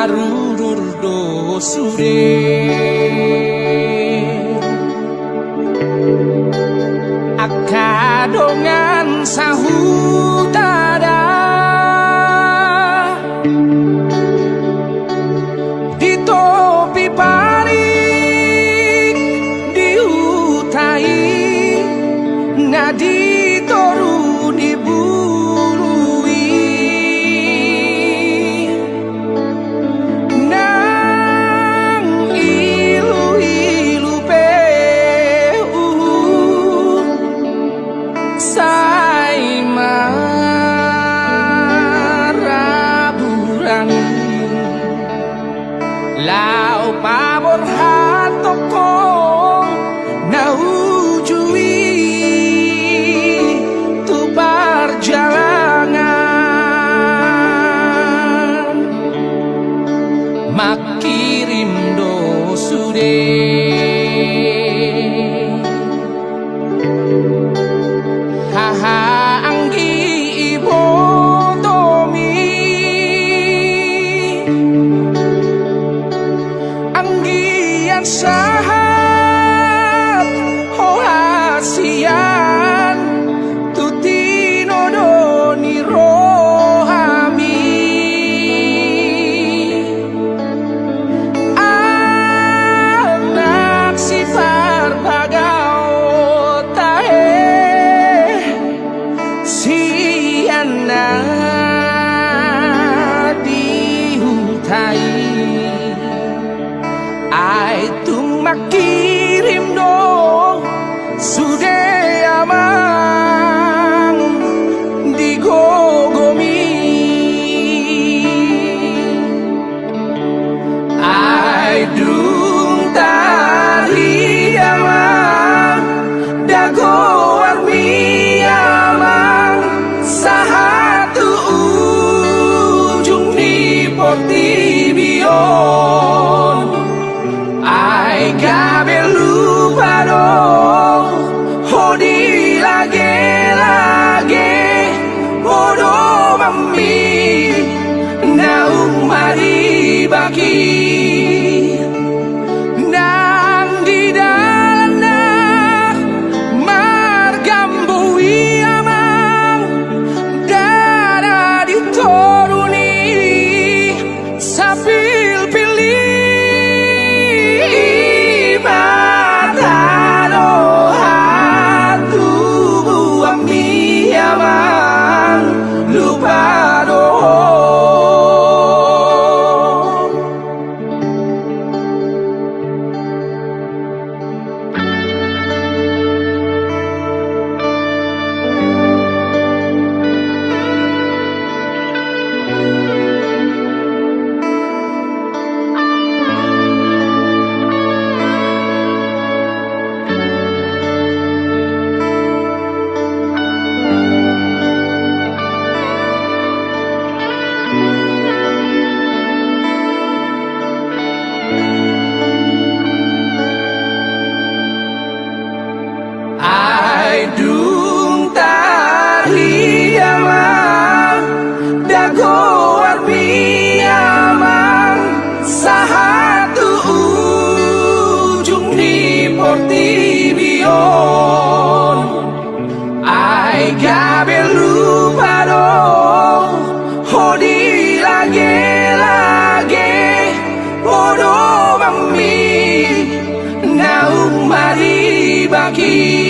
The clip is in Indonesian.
Marururdo sure akadongan sahutada di topi paring diutai nadi toru dibului nang ilu-ilu peu sai maraburang lau pabor hatoko naujui tu perjalanan makirim do sude haha anggi ibo tomi anggian sahat hoasian tutino doni rohami anak sifar bagao tahe siana dihutai ai tung makirim do sude amang digogomi ai dung tari amang dago armi amang sahatu ujung di portibion ai gabe lupa dong hodi lage bodoh mami naung mari bagi nang di dana margambui amang dara ditoruni sapil pilih matano hatu ami amang lupa dong ai dung tari amang dago armi amang sahatu ujung di portibion ai gabe lupa dong hodi lage bodoh mami naung mari bagi